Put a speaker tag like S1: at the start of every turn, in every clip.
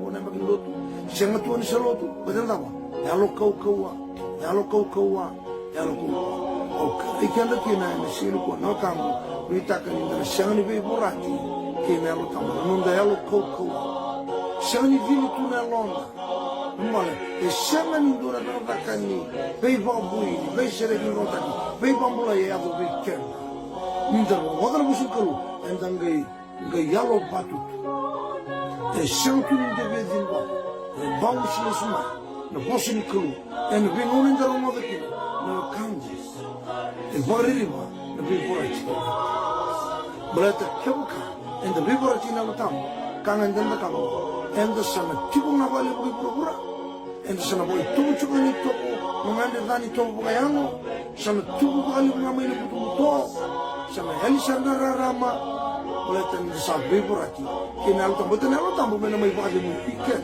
S1: Ona makin lotu. Siang tu ni selotu. Betul tak? Yalo kau kaua. Yalo kau kaua. Yalo kau. Okay. Ikan tu kena ni silu ko no kamu. Kita kan ini siang ni be borati. Kena lo kamu. Nunda yalo kau kaua. Siang ni vini tu na londa. Mole. Siang ni dura na takani. Be bambui. Be seregi no takani. Be bambula ya do be ken. Minta wakala musim kalu. Entang gay yalo patut. Siang tu ni debe zimba. Bau sila semua. Na bosin kalu. En be nonin dalam ada kini. Na kanjis. Barriba, na biborati. Berata kebuka, and the biborati na lutam, kangen dan kamu, and the sana tipu na balik bui pura, and the sana boy tubu cuka ni topo, mengande dani topo kayano, sana tubu kali mengamai ni putu to, sana Elisandra Rama, berata ni sa biborati, kena lutam betul na lutam bu menamai bagi mu ikan,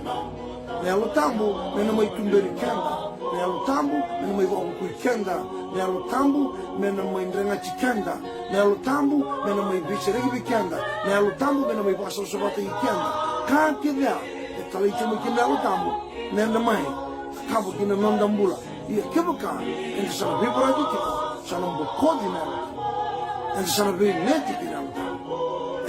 S1: na lutam bu menamai tumberi kanda. Nelo tambu, neno mai vau kuikenda. Nelo tambu, neno mai ndrenga chikenda. Nelo tambu, neno mai bicheregi bikenda. Nelo tambu, neno mai basa sobata ikenda. Kanke dia, etala ichemu kinelo tambu, neno mai kabu kina nondambula. Ia kebuka, ente sana bibora dikiko, sana mbokodi nelo. Ente sana bineti kinelo tambu.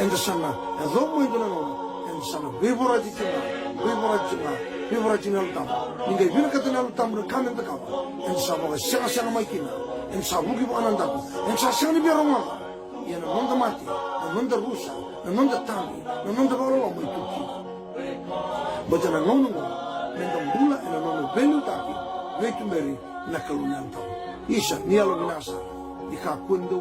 S1: Ente sana edomo idunano, ente sana bibora dikina, bibora dikina. Bibora cina lutam, ningai bina kata na lutam na kamen tak apa, ensa bagai senga mai kina, ensa buki bu anandaku, ensa senga ni biar orang, ia na nonda mati, na nonda rusa, na nonda tami, na nonda balolo mai tuki. Baca na nonda nonda bula, na nonda belu tapi, betu beri na kalunan tau. Isa nialo binasa, ika kundo.